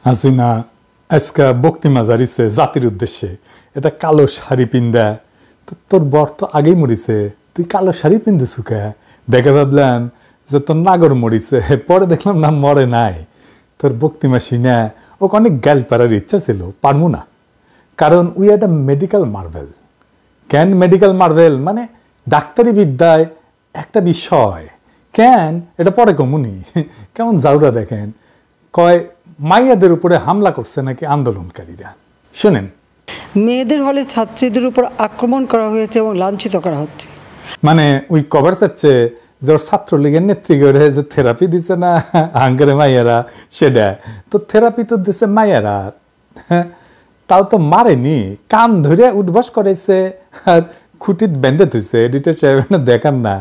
হাসিনা আজকে বক্তৃতা জারিছে জাতির উদ্দেশ্যে, এটা কালো শাড়ি পিন্দা। তো তোর বর তো আগেই মরিছে, তুই কালো শাড়ি পিন্দিছু কে? দেখে ভাবলাম যে তোর নাগর মরিছে, পরে দেখলাম না মরে নাই। তোর বক্তৃতা শুনে ওকে অনেক গাল পাড়ার ইচ্ছা ছিল, পারবো না, কারণ উই একটা মেডিকেল মার্ভেল। কেন মেডিকেল মার্ভেল মানে ডাক্তারি বিদ্যায় একটা বিষয় কেন, এটা পরে কমুনি। কেমন জাউরা দেখেন, কয় মাইয়াদের উপরে হামলা করছে নাকি আন্দোলনকারীরা। শোনেন, মেয়েদের হলে ছাত্রীদের উপর আক্রমণ করা হয়েছে এবং লাঞ্ছিত করা হচ্ছে। মানে ওই কভার চাচ্ছে যে ওর ছাত্রলীগের নেত্রীগণে যে থেরাপি দিচ্ছে না হাঙ্গারে মাইয়ারা, সেটা তো থেরাপি তো দিচ্ছে মাইয়ারা। তাও তো মারেনি, কান ধরে উদ্বাস করেছে আর খুঁটিত বেঁধে থুইছে। এডিটর সাহেব দেখান না।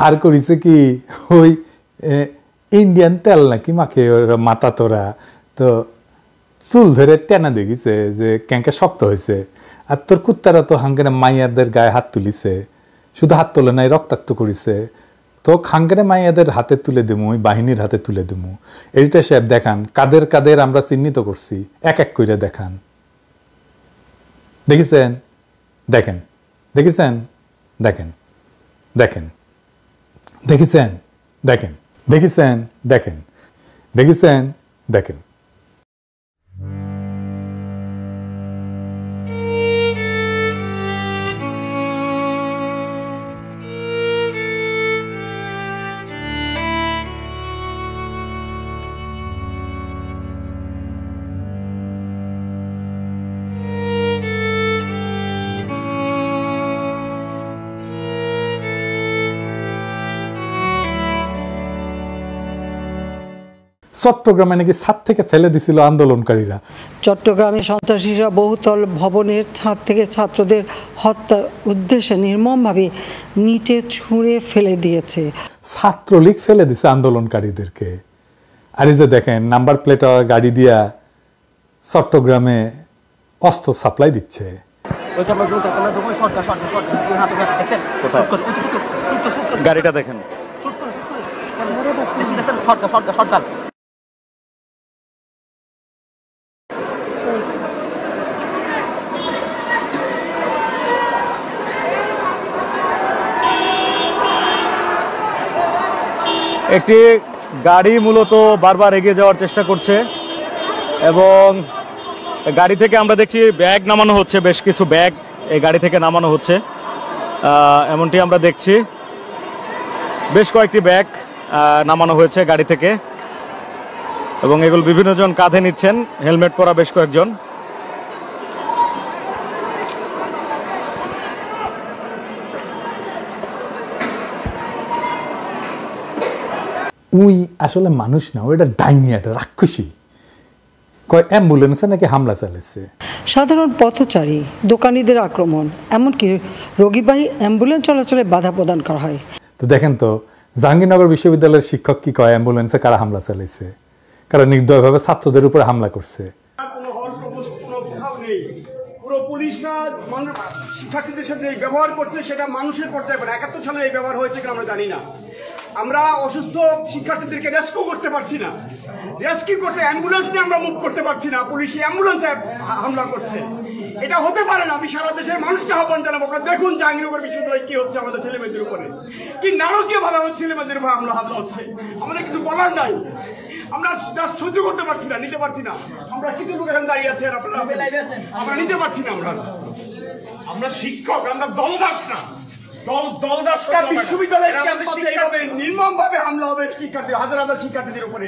আর করেছে কি, ওই ইন্ডিয়ান তেল নাকি মাখে মাথা তোরা, তো চুল ধরে টেনা দেখিছে যে ক্যাঙ্কা শক্ত হয়েছে। আর তোর কুত্তারা তো হাঙ্গারে মাইয়াদের গায়ে হাত তুলিছে, শুধু হাত তোলে নাই, রক্তাক্ত করেছে। তো হাঙ্গারে মাইয়াদের হাতে তুলে দেবো, ওই বাহিনীর হাতে তুলে দেবো। এইটা সাহেব দেখান কাদের কাদের আমরা চিহ্নিত করছি, এক এক করে দেখান। দেখেছেন? দেখেন, দেখেছেন? দেখেন, দেখেন, দেখেছেন? দেখেন, দেখেছেন? দেখেন, দেখেছেন? দেখেন। চট্টগ্রামে নাকি ছাদ থেকে ফেলে দিছিল আন্দোলনকারীরা। চট্টগ্রামে সন্ত্রাসীরা বহুতল ভবনের ছাদ থেকে ছাত্রদের হত্যার উদ্দেশ্যে নির্মমভাবে নিচে ছুঁড়ে ফেলে দিয়েছে। ছাত্রলীগ ফেলে দিছে আন্দোলনকারীদেরকে। আর এই যে দেখেন নাম্বার প্লেট গাড়ি দিয়া চট্টগ্রামে অস্ত্র সাপ্লাই দিচ্ছে। গাড়িটা দেখেন, একটি গাড়ি মূলত বারবার এগিয়ে যাওয়ার চেষ্টা করছে এবং গাড়ি থেকে আমরা দেখছি ব্যাগ নামানো হচ্ছে, বেশ কিছু ব্যাগ এই গাড়ি থেকে নামানো হচ্ছে, এমনটি আমরা দেখছি। বেশ কয়েকটি ব্যাগ নামানো হয়েছে গাড়ি থেকে এবং এগুলো বিভিন্ন জন কাঁধে নিচ্ছেন, হেলমেট পরা বেশ কয়েকজন। উই আসলে মানুষ না, ওইটা ডাইনি, একটা রাক্ষসী। কয় অ্যাম্বুলেন্সে নাকি হামলা চালাচ্ছে। সাধারণ পথচারী, দোকানিদের আক্রমণ, এমনকি রোগীবাহী অ্যাম্বুলেন্স চলাচলে বাধা প্রদান করা হয়। তো দেখেন তো জাহাঙ্গীরনগর বিশ্ববিদ্যালয়ের শিক্ষক কি কয়, অ্যাম্বুলেন্সে কারা হামলা চালাইছে, কারা নির্দয়ভাবে ছাত্রদের উপরে হামলা করছে। পুরো পুলিশরা শিক্ষার্থীদের সাথে এই ব্যবহার করছে সেটা মানুষের পর্যায়ে ৭১ সালে এই ব্যবহার হয়েছে কিনা আমরা জানি না। আমরা অসুস্থ শিক্ষার্থীদেরকে রেস্কিউ করতে পারছি না, রেস্কিউ করতে অ্যাম্বুলেন্স নিয়ে আমরা মুভ করতে পারছি না, পুলিশ অ্যাম্বুলেন্সে হামলা করছে। এটা হতে পারে না। আমি সারা দেশের মানুষকে আহ্বান জানাবো, আপনারা দেখুন জাহাঙ্গীরনগর বিশ্ববিদ্যালয়ে কি হচ্ছে, আমাদের ছেলেমেয়েদের উপরে কি নারকীয় ভাবে আমাদের ছেলেমেয়েদের উপর হামলা হচ্ছে। আমাদের কিছু বলার নাই, আমরা সহ্য করতে পারছি না, নিতে পারছি না। আমরা কিছু লোক এখানে দাঁড়িয়ে আছে, আমরা নিতে পারছি না। আমরা শিক্ষক, আমরা দলদাস না। বিশ্ববিদ্যালয়ের ক্যাম্পাসে এইভাবে নির্মমভাবে হামলা হবে শিক্ষার্থী, হাজার হাজার শিক্ষার্থীদের উপরে,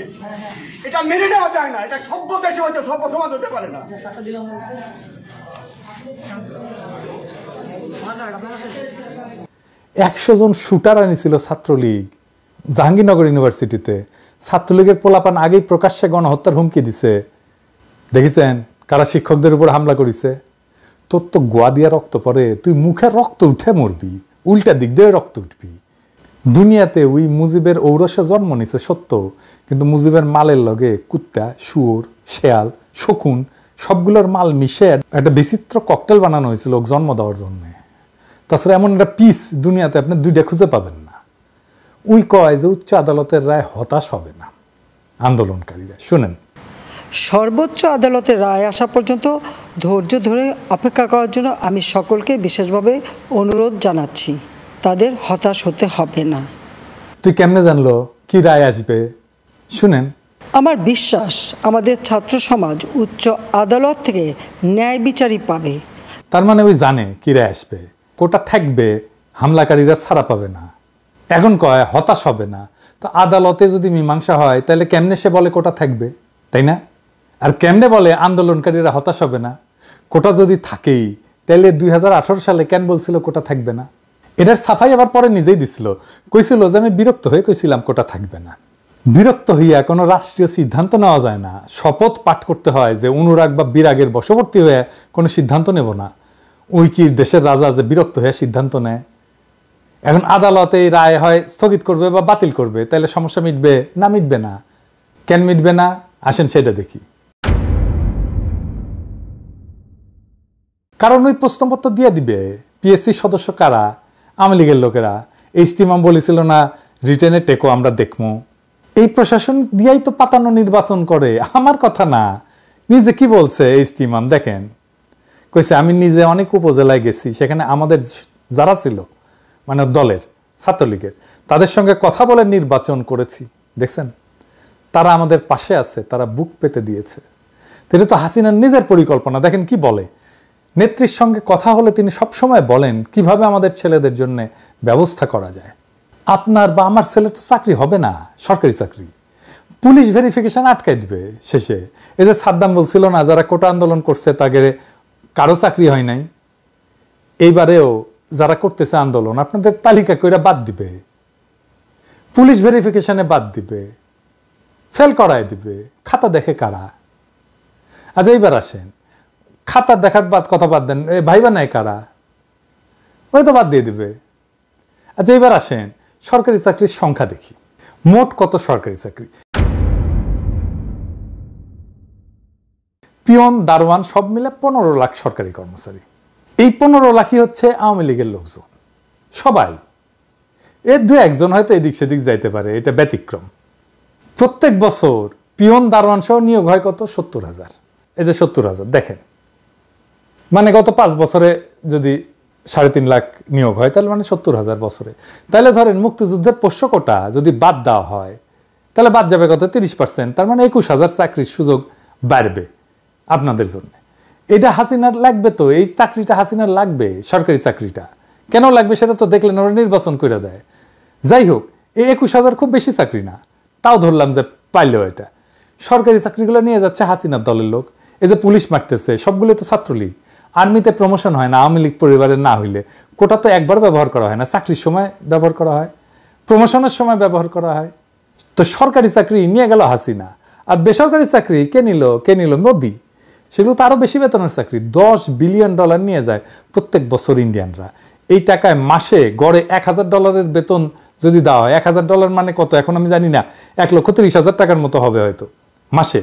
এটা মেনে নেওয়া যায় না। এটা সভ্য দেশে হয়তো সভ্য সমাজ হতে পারে না। ১০০ জন শুটার আনিছিল ছাত্রলীগ জাহাঙ্গীরনগর ইউনিভার্সিটিতে। ছাত্রলীগের পোলাপান আগেই প্রকাশ্যে গণহত্যার হুমকি দিছে। দেখেছেন কারা শিক্ষকদের উপর হামলা করেছে? তোর তো গোয়া দিয়া রক্ত পরে, তুই মুখে রক্ত উঠে মরবি, উল্টা দিক দিয়ে রক্ত উঠবি। দুনিয়াতে ওই মুজিবের ঔরসে জন্ম নিছে সত্য, কিন্তু মুজিবের মালের লগে কুত্তা, শুয়োর, শেয়াল, শকুন সবগুলোর মাল মিশে একটা বিচিত্র ককটেল বানানো হয়েছিল ওকে জন্ম দেওয়ার জন্য। তাছাড়া এমন একটা পিস দুনিয়াতে আপনি দুইটা খুঁজে পাবেন না। উই কয় যে উচ্চ আদালতের রায় হতাশ হবে না আন্দোলনকারীরা। শুনেন, সর্বোচ্চ আদালতের রায় আসা পর্যন্ত ধৈর্য ধরে অপেক্ষা করার জন্য আমি সকলকে বিশেষভাবে অনুরোধ জানাচ্ছি। তাদের হতাশ হতে হবে না। তুই কেমনে জানলো কি রায় আসবে? শুনেন, আমার বিশ্বাস আমাদের ছাত্র সমাজ উচ্চ আদালত থেকে ন্যায় বিচারই পাবে। তার মানে ওই জানে কি রায় আসবে, কোটা থাকবে, হামলাকারীরা ছাড়া পাবে না। এখন কয় হতাশ হবে না। তো আদালতে যদি মীমাংসা হয় তাহলে কেমনে সে বলে কোটা থাকবে, তাই না? আর কেমনে বলে আন্দোলনকারীরা হতাশ হবে না? কোটা যদি থাকেই তাহলে 2018 সালে কেন বলছিল কোটা থাকবে না? এটার সাফাই আবার পরে নিজেই দিছিল, কইছিল যে আমি বিরক্ত হয়ে কইছিলাম কোটা থাকবে না। বিরক্ত হইয়া কোনো রাষ্ট্রীয় সিদ্ধান্ত নেওয়া যায় না, শপথ পাঠ করতে হয় যে অনুরাগ বা বিরাগের বশবর্তী হয়ে কোনো সিদ্ধান্ত নেব না। ওই কি দেশের রাজা যে বিরক্ত হয়ে সিদ্ধান্ত নেয়? এখন আদালতে এই রায় হয় স্থগিত করবে বা বাতিল করবে, তাহলে সমস্যা মিটবে না? মিটবে না। কেন মিটবে না আসেন সেটা দেখি। কারণ ওই প্রশ্নপত্র দিয়ে দিবে পিএসসি সদস্য কারা, আওয়ামী লীগের লোকেরা। ইজতিমাম বলেছিল না রিটেনে টেকো আমরা দেখবো। এই প্রশাসন দিয়াই তো পাতানো নির্বাচন করে, আমার কথা না। নিজে কি বলছে ইজতিমাম দেখেন, কইছে আমি নিজে অনেক উপজেলায় গেছি, সেখানে আমাদের যারা ছিল মানে দলের ছাত্রলীগের তাদের সঙ্গে কথা বলে নির্বাচন করেছি, দেখছেন তারা আমাদের পাশে আছে, তারা বুক পেতে দিয়েছে। এটা তো হাসিনার নিজের পরিকল্পনা। দেখেন কি বলে, নেত্রীর সঙ্গে কথা হলে তিনি সবসময় বলেন কিভাবে আমাদের ছেলেদের জন্য ব্যবস্থা করা যায়। আপনার বা আমার ছেলে তো চাকরি হবে না, সরকারি চাকরি, পুলিশ ভেরিফিকেশন আটকাই দিবে শেষে। এই যে সাদ্দাম বলছিল না যারা কোটা আন্দোলন করছে তাদের কারো চাকরি হয় নাই, এইবারেও যারা করতেছে আন্দোলন আপনাদের তালিকা কইরা বাদ দিবে, পুলিশ ভেরিফিকেশনে বাদ দিবে, ফেল করায় দিবে। খাতা দেখে কারা? আচ্ছা এইবার আসেন, খাতা দেখার বাদ কথা বাদ দেন, ভাইবা নাই কারা, ওই তো বাদ দিয়ে দিবে। আচ্ছা এইবার আসেন সরকারি চাকরির সংখ্যা দেখি, মোট কত সরকারি চাকরি? পিয়ন, দারোয়ান সব মিলে 15 লাখ সরকারি কর্মচারী। এই 15 লাখই হচ্ছে আওয়ামী লীগের লোকজন, সবাই। এর 2-1 হয়তো এদিক সেদিক যাইতে পারে, এটা ব্যতিক্রম। প্রত্যেক বছর পিয়ন, দারোয়ান সহ নিয়োগ হয় কত? 70,000। এই যে 70,000 দেখেন, মানে গত 5 বছরে যদি 3.5 লাখ নিয়োগ হয় তাহলে মানে 70,000 বছরে। তাহলে ধরেন মুক্তিযুদ্ধের পোষ্য কোটা যদি বাদ দেওয়া হয় তাহলে বাদ যাবে কত? 30%। তার মানে 21,000 চাকরির সুযোগ বাড়বে আপনাদের জন্য। এটা হাসিনার লাগবে তো, এই চাকরিটা হাসিনার লাগবে, সরকারি চাকরিটা কেন লাগবে সেটা তো দেখলেন, ওরা নির্বাচন করে দেয়। যাই হোক, এই 21,000 খুব বেশি চাকরি না, তাও ধরলাম যে পাইলেও এটা সরকারি চাকরিগুলো নিয়ে যাচ্ছে হাসিনার দলের লোক। এই যে পুলিশ মারতেছে সবগুলো তো ছাত্রলীগ। আর্মিতে প্রমোশন হয় না আওয়ামী লীগ পরিবারের না হইলে, কোটা তো একবার ব্যবহার করা হয় না, চাকরির সময় ব্যবহার করা হয়, প্রমোশনের সময় ব্যবহার করা হয়। তো সরকারি চাকরি নিয়ে গেল হাসিনা, আর বেসরকারি চাকরি কে নিল? মোদি। সেগুলো তো আরো বেশি বেতনের চাকরি, $10 বিলিয়ন নিয়ে যায় প্রত্যেক বছর ইন্ডিয়ানরা। এই টাকায় মাসে গড়ে $1,000 বেতন যদি দেওয়া হয়, $1000 মানে কত এখন আমি জানি না, 1,30,000 টাকার মতো হবে হয়তো মাসে।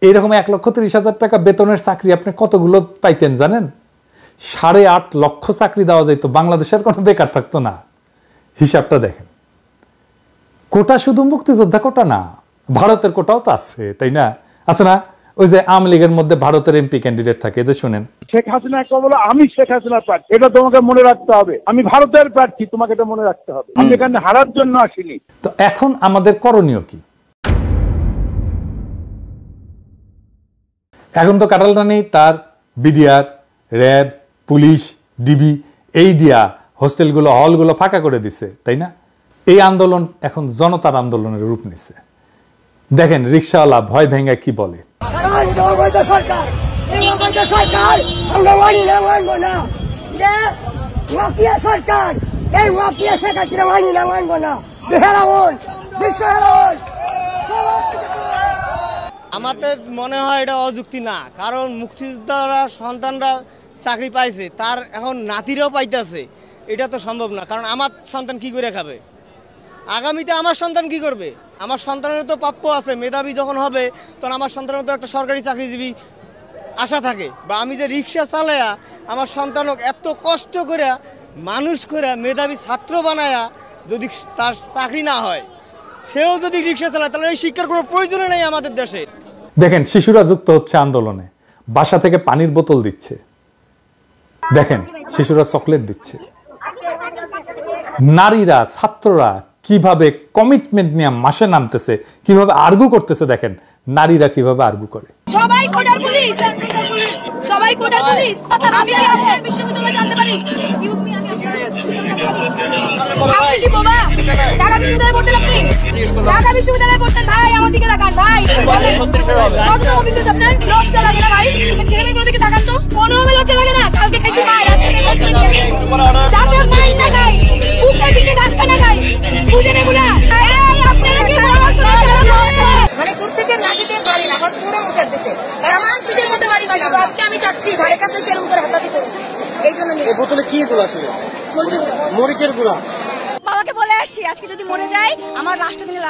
এইরকম 1,30,000 টাকা বেতনের চাকরি আপনি কতগুলো পাইতেন জানেন? 8.5 লক্ষ চাকরি দেওয়া যাইতো, বাংলাদেশের কোনো বেকার থাকতো না। হিসাবটা দেখেন। কোটা শুধু মুক্তিযোদ্ধা কোটা না, ভারতের কোটাও তো আছে, তাই না? আছে না? ওই যে আওয়ামী লীগের মধ্যে ভারতের এমপি ক্যান্ডিডেট থাকে, যে শুনেন শেখ হাসিনা বলো আমি শেখ হাসিনার প্রার্থী, এটা তোমাকে মনে রাখতে হবে। আমি ভারতের প্রার্থী, তোমাকে এটা মনে রাখতে হবে। আমি এখানে হারার জন্য আসিনি। তো এখন আমাদের করণীয় কি? এখন তো কাঁঠাল রানী তার বিডিআর, র্যাব, পুলিশ, ডিবি এই দিয়া হোস্টেলগুলো, হলগুলো ফাঁকা করে দিছে, তাই না? এই আন্দোলন এখন জনতার আন্দোলনের রূপ নিছে। দেখেন রিকশাওয়ালা ভয় ভেঙ্গা কি বলে। আমাদের মনে হয় এটা অযুক্তি না, কারণ মুক্তিযোদ্ধারা সন্তানরা চাকরি পাইছে, তার এখন নাতিরাও পাইতেছে, এটা তো সম্ভব না। কারণ আমার সন্তান কি করে খাবে, আগামীতে আমার সন্তান কি করবে? আমার সন্তানের তো প্রাপ্য আছে, মেধাবী যখন হবে তখন আমার সন্তানের তো একটা সরকারি চাকরিজীবী আশা থাকে। বা আমি যে রিক্সা চালায়া আমার সন্তানক এত কষ্ট করে মানুষ করে মেধাবী ছাত্র বানায়া যদি তার চাকরি না হয়, সেও যদি রিক্সা চালায়, তাহলে এই শিক্ষার কোনো প্রয়োজন নেই আমাদের দেশে। দেখেন শিশুরা যুক্ত হচ্ছে আন্দোলনে, বাসা থেকে পানির বোতল দিচ্ছে, দেখেন শিশুরা চকলেট দিচ্ছে। নারীরা, ছাত্ররা কিভাবে কমিটমেন্ট নিয়ে মাসে নামতেছে, কিভাবে আর্গু করতেছে, দেখেন নারীরা কিভাবে আর্গু করে। সবাই কোটার পুলিশ, সবাই কোটার পুলিশ। আমি আপনার বিশ্ববিদ্যালয়ে জানতে পারি, এক্সকিউজ মি, আমি আপনার আপনি কি বাবা ঢাকা বিশ্ববিদ্যালয়ে পড়তেন? আপনি ঢাকা বিশ্ববিদ্যালয়ে পড়তেন? ভাই আমার দিকে তাকান ভাই, কত অভিযোগ আপনার? লজ্জা লাগে না ভাই? ছেলে মেয়েগুলোর দিকে তাকান তো, কোনো লজ্জা লাগে না? কালকে খাইছি মায়ের, আজকে যাতে মাইন না খাই, বুকে পিঠে ধাক্কা না খাই, বুঝেন এগুলা? এই আপনারা কি পড়াশোনা মানে দূর থেকে লাগিয়ে পারি না, আমার পুরো মুখে দিতে আমার পিঠের মধ্যে বাড়ি বাড়ি। আজকে আমি চাচ্ছি ধারে কাছে সেরকম করে হাতাতে করি, এই জন্য এই বোতলে কি গুলো আসলে মরিচের গুঁড়া। বাবাকে বলে আসছি আজকে যদি মরে যায় আমার রাস্তা থেকে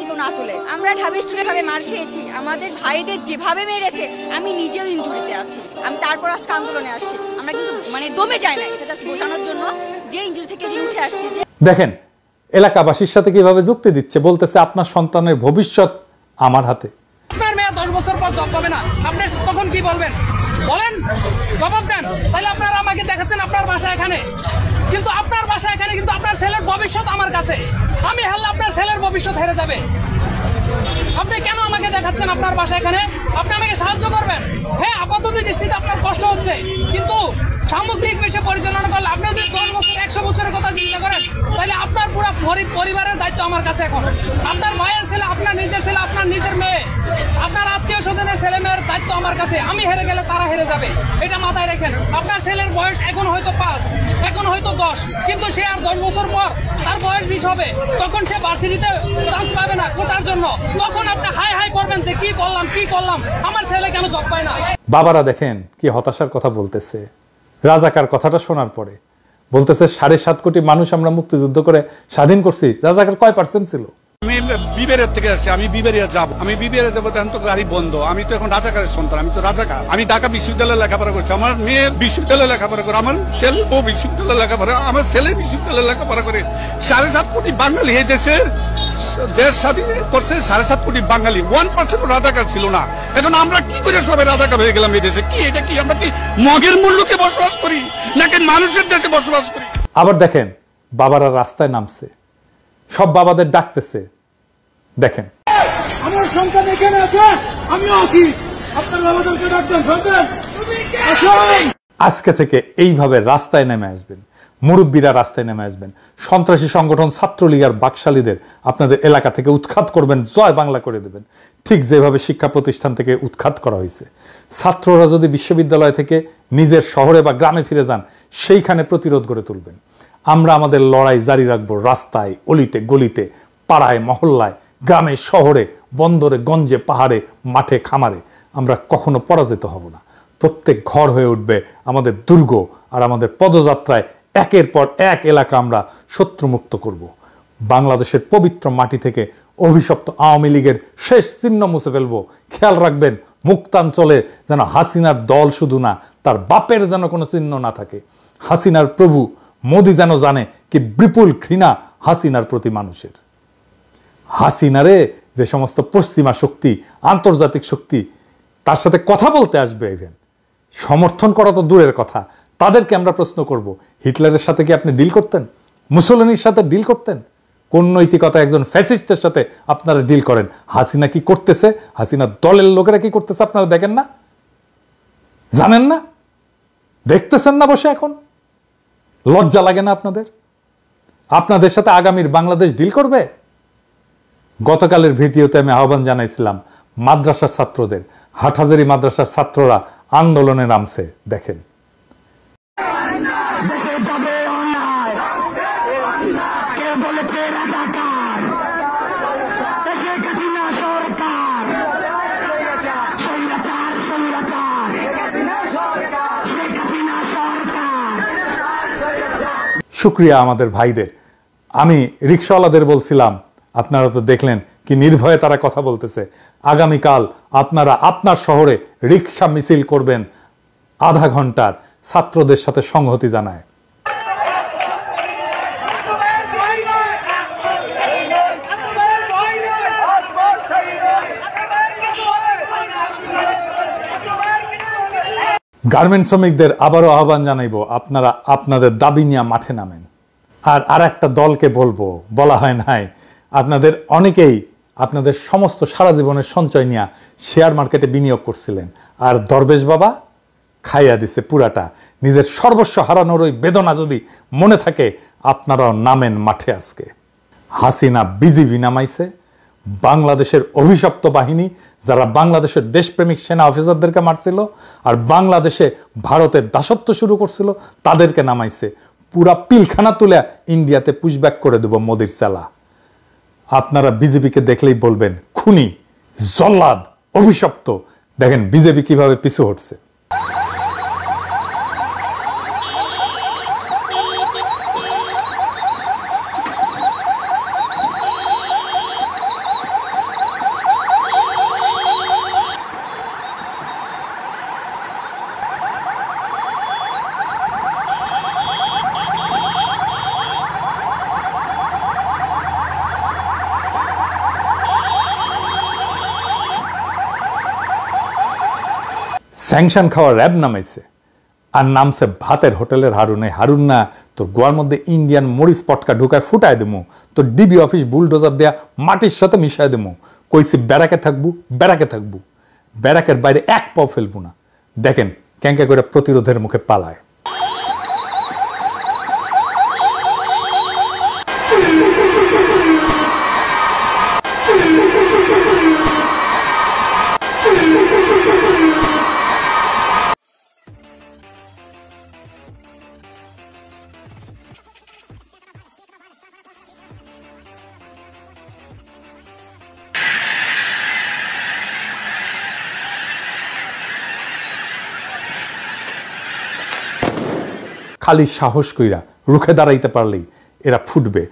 কেউ না তুলে। আমরা ঢাবি স্টুডেন্ট ভাবে মার খেয়েছি, আমাদের ভাইদের যেভাবে মেরেছে, আমি নিজেও ইনজুরিতে আছি। আমি তারপর আজকে আন্দোলনে আসছি, আমরা কিন্তু মানে দমে যাই না, এটা জাস্ট বোঝানোর জন্য যে ইনজুরি থেকে যে উঠে আসছি। যে দেখেন এলাকাবাসীর সাথে কিভাবে যুক্তি দিচ্ছে, বলতেছে আপনার সন্তানের ভবিষ্যৎ আমার হাতে। আপনার মেয়ে 10 বছর পর জব পাবে না, আপনি তখন কি বলবেন? বলেন, জবাব দেন। তাহলে আপনারা আমাকে দেখাচ্ছেন আপনার বাসা এখানে, কিন্তু আপনার বাসা এখানে, কিন্তু আপনার ছেলের ভবিষ্যৎ আমার কাছে। আমি হারলে আপনার ছেলের ভবিষ্যৎ হেরে যাবে। আপনি কেন আমাকে দেখাচ্ছেন আপনার বাসা এখানে? আপনি আমাকে সাহায্য করবেন। হ্যাঁ, আপাতত দৃষ্টিতে আপনার কষ্ট হচ্ছে, কিন্তু সামগ্রিক বিষয় পরিচালনা করলে আপনি যদি 10 বছর 100 বছরের কথা চিন্তা করেন, তাহলে আপনার পুরো পরিবারের দায়িত্ব আমার কাছে এখন। আপনার ভাইয়ের ছেলে, আপনার নিজের ছেলে, আপনার নিজের মেয়ে, আপনার আত্মীয় স্বজনের ছেলে মেয়ের দায়িত্ব আমার কাছে। আমি হেরে গেলে তারা হেরে যাবে, এটা মাথায় রাখেন। আপনার ছেলের বয়স এখন হয়তো 5, এখন হয়তো 10, কিন্তু সে আর 10 বছর পর তার বয়স 20 হবে, তখন সে ভার্সিটিতে চান্স পাবে না কোটার জন্য। তখন আপনি হাই হাই করবেন যে কি করলাম, আমার ছেলে কেন জব পায় না। বাবারা দেখেন কি হতাশার কথা বলতেছে। রাজাকার কথাটা শোনার পরে বলতেছে 7.5 কোটি মানুষ আমরা মুক্তিযুদ্ধ করে স্বাধীন করছি, রাজাকার কয় % ছিল? আমি বিবেরিয়া থেকে আসছি, আমি বিবেরিয়া যাবো, আমি বিবেরিয়া যাবো, এখন তো গাড়ি বন্ধ। আমি তো এখন রাজাকারের সন্তান, আমি তো রাজাকার। আমি ঢাকা বিশ্ববিদ্যালয়ে লেখাপড়া করছি, আমার মেয়ে বিশ্ববিদ্যালয়ে লেখাপড়া করে, আমার ছেলে ও বিশ্ববিদ্যালয়ে লেখাপড়া, আমার ছেলে বিশ্ববিদ্যালয়ে লেখাপড়া করে। 7.5 কোটি বাঙালি এই দেশে দেশ স্বাধীন করছে, 7.5 কোটি বাঙালি, 1% রাজাকার ছিল না। এখন আমরা কি করে সবাই রাজাকার হয়ে গেলাম এই দেশে? কি এটা কি আমরা কি মগের মূল্যকে বসবাস করি নাকি মানুষের দেশে বসবাস করি? আবার দেখেন বাবারা রাস্তায় নামছে, সব বাবাদের ডাকতেছে। দেখেন আমার সন্তান এখানে আছে, আমিও আছি, আপনার বাবাদেরকে ডাকবেন, আজকে থেকে এইভাবে রাস্তায় নেমে আসবেন, মুরব্বীরা রাস্তায় নেমে আসবেন, সন্ত্রাসী সংগঠন ছাত্রলীগ আর বাকশালীদের আপনাদের এলাকা থেকে উৎখাত করবেন, জয় বাংলা করে দেবেন। ঠিক যেভাবে শিক্ষা প্রতিষ্ঠান থেকে উৎখাত করা হয়েছে, ছাত্ররা যদি বিশ্ববিদ্যালয় থেকে নিজের শহরে বা গ্রামে ফিরে যান, সেইখানে প্রতিরোধ গড়ে তুলবেন। আমরা আমাদের লড়াই জারি রাখবো, রাস্তায়, অলিতে গলিতে, পাড়ায় মহল্লায়, গ্রামে শহরে, বন্দরে গঞ্জে, পাহাড়ে, মাঠে খামারে। আমরা কখনো পরাজিত হব না। প্রত্যেক ঘর হয়ে উঠবে আমাদের দুর্গ, আর আমাদের পদযাত্রায় একের পর এক এলাকা আমরা শত্রুমুক্ত করব। বাংলাদেশের পবিত্র মাটি থেকে অভিশপ্ত আওয়ামী লীগের শেষ চিহ্ন মুছে ফেলবো। খেয়াল রাখবেন, মুক্তাঞ্চলে যেন হাসিনার দল শুধু না, তার বাপের যেন কোনো চিহ্ন না থাকে। হাসিনার প্রভু মোদি যেন জানে কি বিপুল ঘৃণা হাসিনার প্রতি মানুষের। হাসিনারে যে সমস্ত পশ্চিমা শক্তি, আন্তর্জাতিক শক্তি তার সাথে কথা বলতে আসবে, ইভেন সমর্থন করা তো দূরের কথা, তাদেরকে আমরা প্রশ্ন করব, হিটলারের সাথে কি আপনি ডিল করতেন? মুসোলিনির সাথে ডিল করতেন? কোন নৈতিকতা একজন ফ্যাসিস্টের সাথে আপনারা ডিল করেন? হাসিনা কি করতেছে, হাসিনা দলের লোকেরা কি করতেছে আপনারা দেখেন না? জানেন না? দেখতেছেন না বসে? এখন লজ্জা লাগে না আপনাদের? আপনাদের সাথে আগামীর বাংলাদেশ ডিল করবে? গতকালের ভিডিওতে আমি আহ্বান জানাইছিলাম মাদ্রাসার ছাত্রদের, হাটহাজারী মাদ্রাসার ছাত্ররা আন্দোলনে নামছে। দেখেন, শুক্রিয়া আমাদের ভাইদের। আমি রিকশাওয়ালাদের বলছিলাম, আপনারা তো দেখলেন কি নির্ভয়ে তারা কথা বলতেছে। আগামীকাল আপনারা আপনার শহরে রিকশা মিছিল করবেন আধা ঘন্টার, ছাত্রদের সাথে সংহতি জানায়। গার্মেন্টস শ্রমিকদের আবারও আহ্বান জানাইব, আপনারা আপনাদের দাবি নিয়ে মাঠে নামেন। আর একটা দলকে বলবো, বলা হয় নাই, আপনাদের অনেকেই আপনাদের সমস্ত সারা জীবনের সঞ্চয় নিয়ে শেয়ার মার্কেটে বিনিয়োগ করছিলেন, আর দরবেশ বাবা খাইয়া দিছে পুরাটা। নিজের সর্বস্ব হারানোর ওই বেদনা যদি মনে থাকে, আপনারাও নামেন মাঠে আজকে। হাসিনা বিজিবি নামাইছে, বাংলাদেশের অভিশপ্ত বাহিনী যারা বাংলাদেশের দেশপ্রেমিক সেনা অফিসারদেরকে মারছিল আর বাংলাদেশে ভারতের দাসত্ব শুরু করছিল, তাদেরকে নামাইছে। পুরা পিলখানা তুলে ইন্ডিয়াতে পুশব্যাক করে দেব মোদির চালা। আপনারা বিজেপিকে দেখলেই বলবেন খুনি, জল্লাদ, অভিশপ্ত। দেখেন বিজেপি কিভাবে পিছু হটছে। স্যাংশন খাওয়া র্যাব নামাইছে, আর নামছে ভাতের হোটেলের হারুন। এই হারুন না তোর গোয়ার মধ্যে ইন্ডিয়ান মরিচ পটকা ঢুকায় ফুটায় দেবো, তোর ডিবি অফিস বুলডোজার দেয়া মাটির সাথে মিশাই দেবো। কইছি ব্যারাকে থাকবো, ব্যারাকে থাকবো, ব্যারাকের বাইরে এক পাও ফেলবো না। দেখেন ক্যাঙ্কা করে প্রতিরোধের মুখে পালায়। খালি সাহস কইরা রুখে দাঁড়াইতে পারলেই এরা ফুটবে।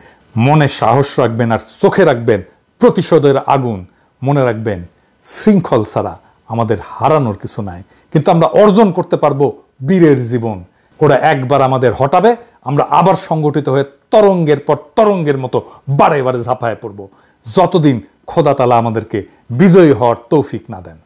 মনে সাহস রাখবেন আর চোখে রাখবেন প্রতিশোধের আগুন। মনে রাখবেন শৃঙ্খল ছাড়া আমাদের হারানোর কিছু নাই, কিন্তু আমরা অর্জন করতে পারবো বীরের জীবন। ওরা একবার আমাদের হটাবে, আমরা আবার সংগঠিত হয়ে তরঙ্গের পর তরঙ্গের মতো বারে বারে ঝাঁপায় পড়বো, যতদিন খোদা তাআলা আমাদেরকে বিজয়ী হওয়ার তৌফিক না দেন।